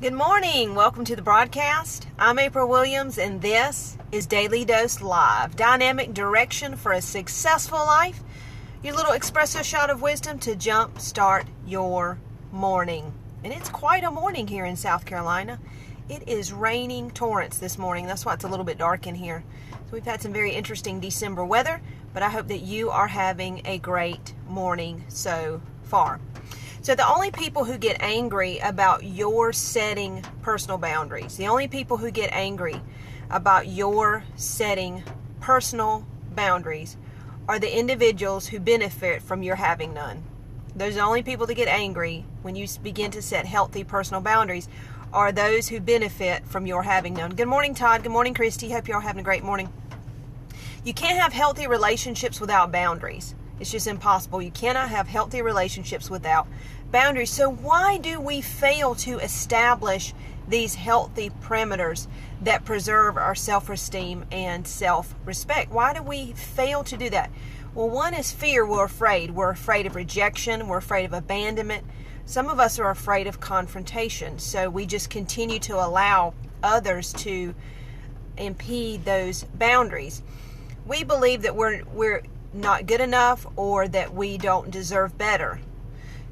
Good morning. Welcome to the broadcast. I'm April Williams, and this is Daily Dose Live, dynamic direction for a successful life. Your little espresso shot of wisdom to jump start your morning. And it's quite a morning here in South Carolina. It is raining torrents this morning. That's why it's a little bit dark in here. So we've had some very interesting December weather, but I hope that you are having a great morning so far. So the only people who get angry about your setting personal boundaries, the only people who get angry about your setting personal boundaries are the individuals who benefit from your having none. Those are the only people that get angry when you begin to set healthy personal boundaries are those who benefit from your having none. Good morning, Todd. Good morning, Christy. Hope you're all having a great morning. You can't have healthy relationships without boundaries. It's just impossible. You cannot have healthy relationships without boundaries. So why do we fail to establish these healthy perimeters that preserve our self-esteem and self-respect? Why do we fail to do that? Well, one is fear. We're afraid. We're afraid of rejection. We're afraid of abandonment. Some of us are afraid of confrontation. So we just continue to allow others to impede those boundaries. We believe that we're not good enough or that we don't deserve better.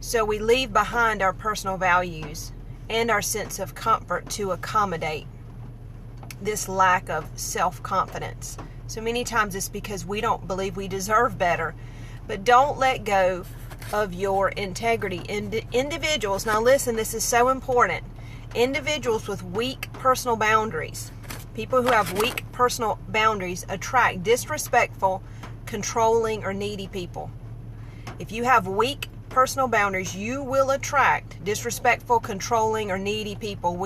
So we leave behind our personal values and our sense of comfort to accommodate this lack of self-confidence. So many times it's because we don't believe we deserve better. But don't let go of your integrity. Individuals, now listen, this is so important. Individuals with weak personal boundaries, people who have weak personal boundaries attract disrespectful, controlling, or needy people. If you have weak personal boundaries, you will attract disrespectful, controlling, or needy people.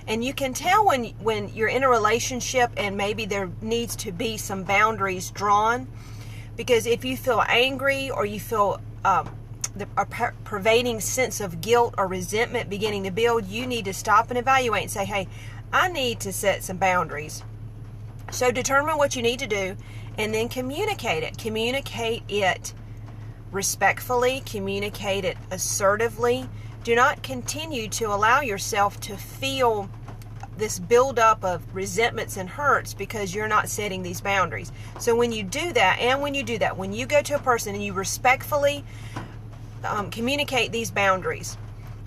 And you can tell when you're in a relationship and maybe there needs to be some boundaries drawn, because if you feel angry or you feel a pervading sense of guilt or resentment beginning to build, you need to stop and evaluate and say, hey, I need to set some boundaries. So determine what you need to do and then communicate it. Communicate it respectfully, communicate it assertively. Do not continue to allow yourself to feel this buildup of resentments and hurts because you're not setting these boundaries. So when you do that, when you go to a person and you respectfully communicate these boundaries,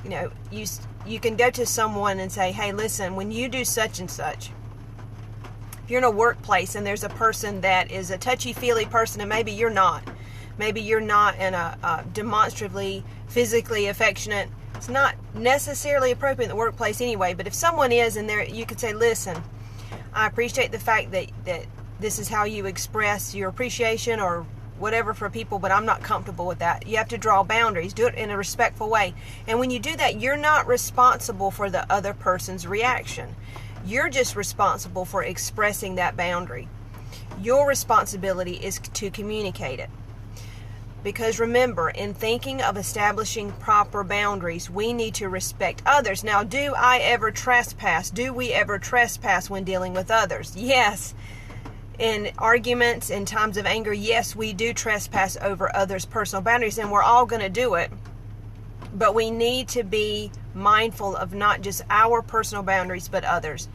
you can go to someone and say, hey, listen, when you do such and such, if you're in a workplace and there's a person that is a touchy-feely person and maybe you're not in a demonstrably physically affectionate, it's not necessarily appropriate in the workplace anyway, but if someone is in there, you could say, listen, I appreciate the fact that this is how you express your appreciation or whatever for people, but I'm not comfortable with that. You have to draw boundaries. Do it in a respectful way. And when you do that, you're not responsible for the other person's reaction. You're just responsible for expressing that boundary. Your responsibility is to communicate it. Because remember, in thinking of establishing proper boundaries, we need to respect others. Now, do I ever trespass? Do we ever trespass when dealing with others? Yes. In arguments, in times of anger, yes, we do trespass over others' personal boundaries, and we're all going to do it. But we need to be mindful of not just our personal boundaries, but others.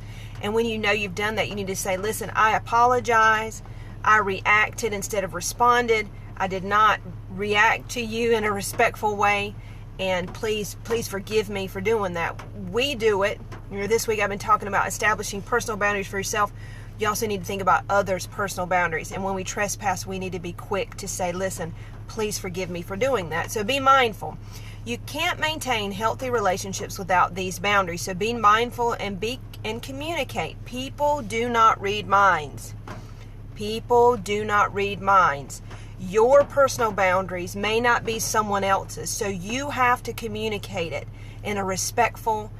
And when you know you've done that, you need to say, listen, I apologize. I reacted instead of responded. I did not react to you in a respectful way, and please forgive me for doing that. We do it. This week I've been talking about establishing personal boundaries for yourself. You also need to think about others' personal boundaries. And when we trespass, we need to be quick to say, listen, please forgive me for doing that. So be mindful. You can't maintain healthy relationships without these boundaries. So be mindful and communicate. People do not read minds. People do not read minds. Your personal boundaries may not be someone else's, so you have to communicate it in a respectful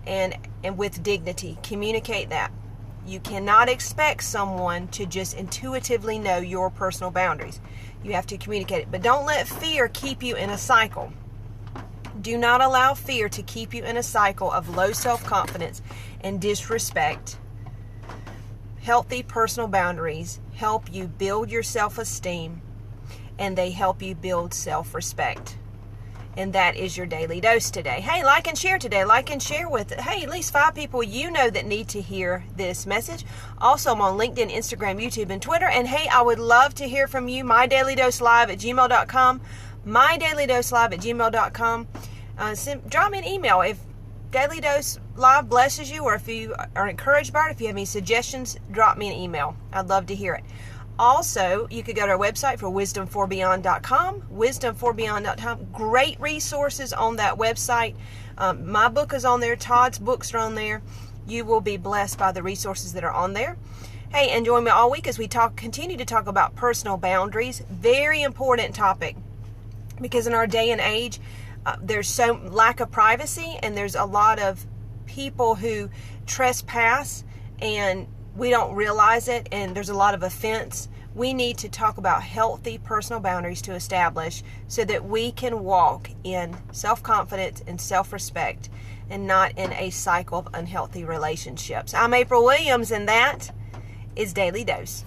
and with dignity. Communicate that. You cannot expect someone to just intuitively know your personal boundaries. You have to communicate it. But don't let fear keep you in a cycle. Do not allow fear to keep you in a cycle of low self-confidence and disrespect. Healthy personal boundaries help you build your self-esteem, and they help you build self-respect. And that is your Daily Dose today. Hey, like and share today. Like and share with, hey, at least 5 people you know that need to hear this message. Also, I'm on LinkedIn, Instagram, YouTube, and Twitter. And hey, I would love to hear from you. MyDailyDoseLive@gmail.com. MyDailyDoseLive@gmail.com. Drop me an email if Daily Dose Live blesses you, or if you are encouraged by it. If you have any suggestions, drop me an email. I'd love to hear it. Also, you could go to our website for wisdom4beyond.com, wisdom4beyond.com. Great resources on that website. My book is on there. Todd's books are on there. You will be blessed by the resources that are on there. Hey, and join me all week as we continue to talk about personal boundaries. Very important topic, because in our day and age, there's so lack of privacy, and there's a lot of people who trespass and we don't realize it, and there's a lot of offense. We need to talk about healthy personal boundaries to establish so that we can walk in self-confidence and self-respect and not in a cycle of unhealthy relationships. I'm April Williams, and that is Daily Dose.